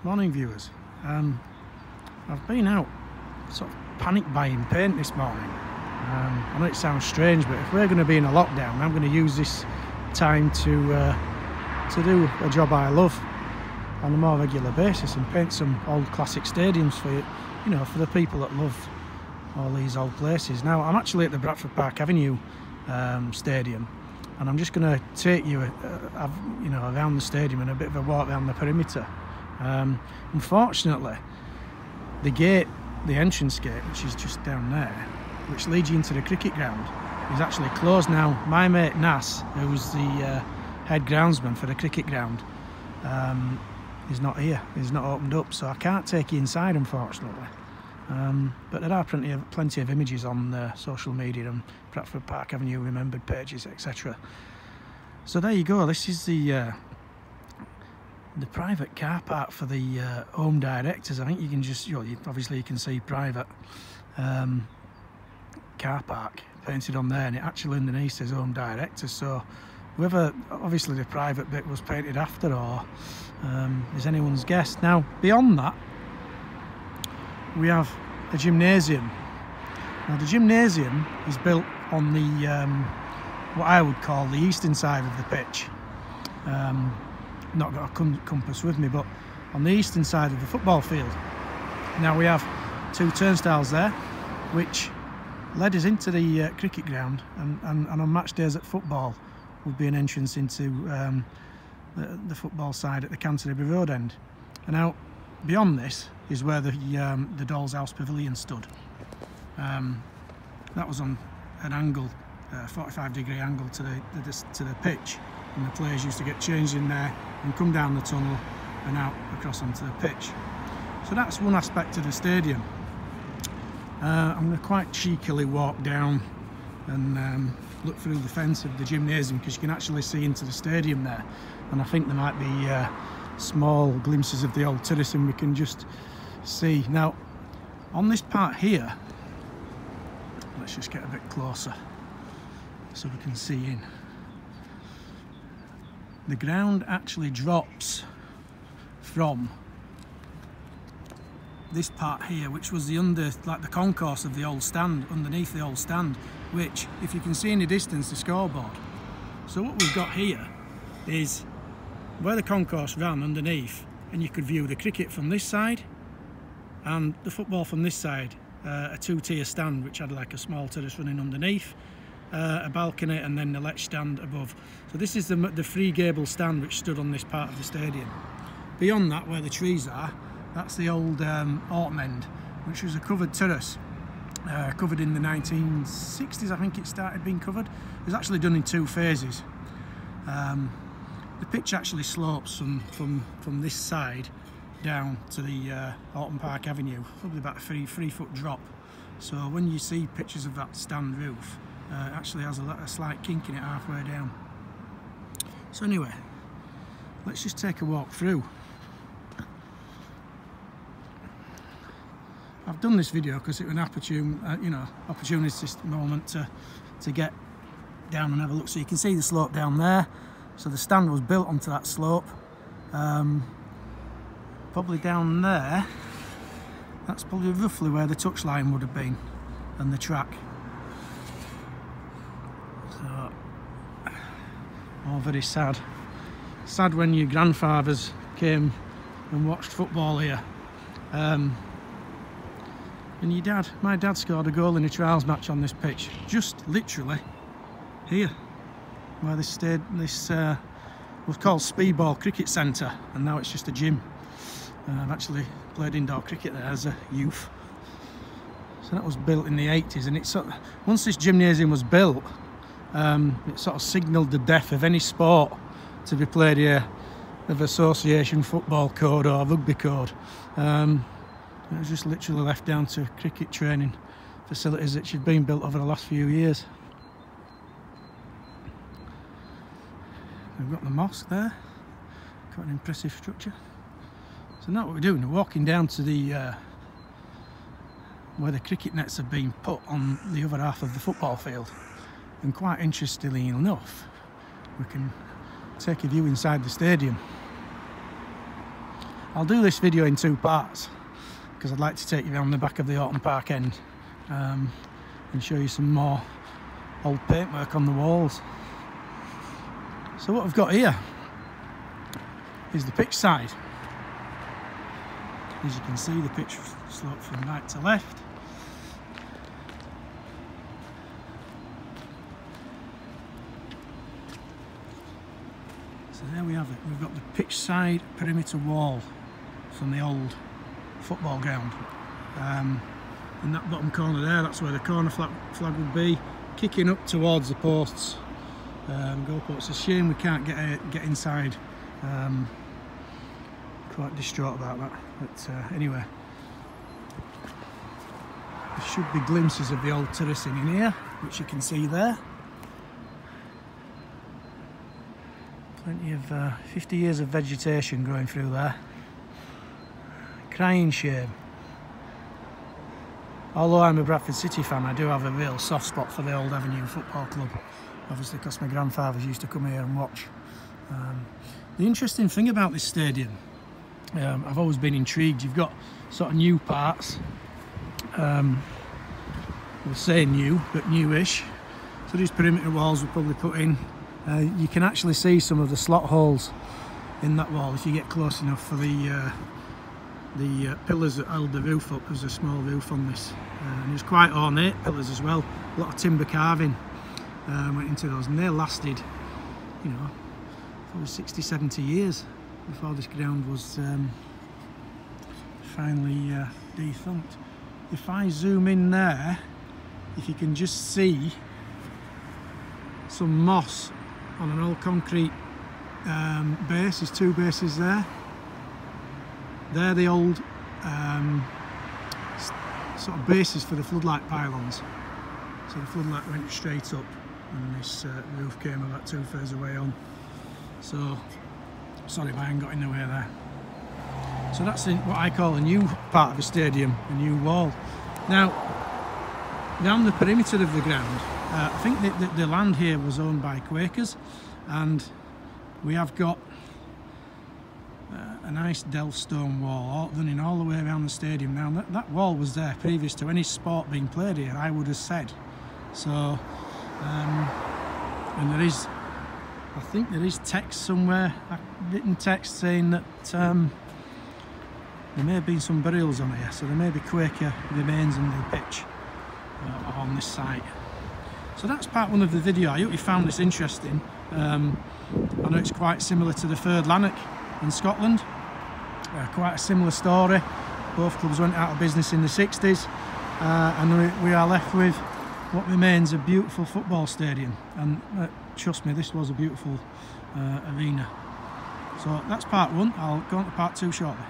Morning viewers. I've been out sort of panic buying paint this morning. I know it sounds strange, but if we're going to be in a lockdown, I'm going to use this time to do a job I love on a more regular basis and paint some old classic stadiums for you know, for the people that love all these old places. Now I'm actually at the Bradford Park Avenue stadium, and I'm just going to take you around the stadium and a bit of a walk around the perimeter. Unfortunately, the entrance gate, which is just down there, which leads you into the cricket ground, is actually closed now. My mate Nas, who's the head groundsman for the cricket ground, is not here. He's not opened up, so I can't take you inside, unfortunately. But there are plenty of images on social media and Bradford Park Avenue remembered pages, etc. So there you go. This is the private car park for the home directors. I think you can just, obviously you can see private car park painted on there, and it actually underneath says home directors. So whether obviously the private bit was painted after or is anyone's guess. Now beyond that, we have a gymnasium. Now the gymnasium is built on the what I would call the eastern side of the pitch. Not got a compass with me, but on the eastern side of the football field. Now we have two turnstiles there, which led us into the cricket ground, and on match days at football would be an entrance into the football side at the Canterbury Road end. And now beyond this is where the Doll's House Pavilion stood. That was on an angle, 45-degree angle to the pitch, and the players used to get changed in there and come down the tunnel and out across onto the pitch. So that's one aspect of the stadium. I'm going to quite cheekily walk down and look through the fence of the gymnasium, because you can actually see into the stadium there, and I think there might be small glimpses of the old terrace, and we can just see. Now on this part here, let's just get a bit closer so we can see in. The ground actually drops from this part here, which was the concourse of the old stand, underneath the old stand, which, if you can see in the distance, the scoreboard. So what we've got here is where the concourse ran underneath, and you could view the cricket from this side and the football from this side. A two-tier stand which had like a small terrace running underneath, a balcony, and then the ledge stand above. So this is the free gable stand which stood on this part of the stadium. Beyond that, where the trees are, that's the old autumn end, which was a covered terrace, covered in the 1960s. I think it started being covered. It was actually done in two phases. The pitch actually slopes from this side down to the Autumn Park Avenue, probably about a 3 foot drop. So when you see pictures of that stand roof, it actually has a slight kink in it halfway down. So anyway, let's just take a walk through. I've done this video because it was an opportunistic moment to get down and have a look. So you can see the slope down there. So the stand was built onto that slope. Probably down there, that's probably roughly where the touchline would have been, and the track. So, all very sad. Sad when your grandfathers came and watched football here. And my dad scored a goal in a trials match on this pitch, just literally here, where this was called Speedball Cricket Centre, and now it's just a gym. I've actually played indoor cricket there as a youth. So that was built in the 80s, and once this gymnasium was built, it sort of signalled the death of any sport to be played here of association football code or rugby code. It was just literally left down to cricket training facilities which have been built over the last few years. We've got the mosque there, quite an impressive structure. So now what we're doing, we're walking down to the where the cricket nets have been put on the other half of the football field, and quite interestingly enough, we can take a view inside the stadium. I'll do this video in two parts because I'd like to take you around the back of the Autumn Park end and show you some more old paintwork on the walls. So what I've got here is the pitch side. As you can see, the pitch slopes from right to left. So there we have it. We've got the pitch side perimeter wall from the old football ground. In that bottom corner there, that's where the corner flag would be, kicking up towards the posts. Goalposts. It's a shame we can't get inside. Quite distraught about that. But anyway, there should be glimpses of the old terracing in here, which you can see there. Plenty of 50 years of vegetation growing through there. Crying shame. Although I'm a Bradford City fan, I do have a real soft spot for the old Avenue Football Club. Obviously because my grandfathers used to come here and watch. The interesting thing about this stadium, I've always been intrigued, you've got sort of new parts. We'll say new, but newish. So these perimeter walls were probably put in. You can actually see some of the slot holes in that wall if you get close enough for the pillars that held the roof up. There's a small roof on this, and it's quite ornate pillars as well. A lot of timber carving went into those, and they lasted, you know, probably 60-70 years before this ground was finally defunct. If I zoom in there, if you can just see some moss on an old concrete base. There's two bases there. They're the old sort of bases for the floodlight pylons. So the floodlight went straight up, and this roof came about 2/3 away on. So, sorry if I ain't got in the way there. So that's what I call a new part of the stadium, a new wall. Now, down the perimeter of the ground, I think that the land here was owned by Quakers, and we have got a nice delft stone wall running all the way around the stadium. Now that wall was there previous to any sport being played here, I would have said. So, and there is, I think there is text somewhere, written text saying that there may have been some burials on here, so there may be Quaker remains in the pitch on this site. So that's part one of the video. I hope you found this interesting. I know it's quite similar to the third Lanark in Scotland. Quite a similar story. Both clubs went out of business in the 60s, and we are left with what remains a beautiful football stadium. And trust me, this was a beautiful arena. So that's part one. I'll go on to part two shortly.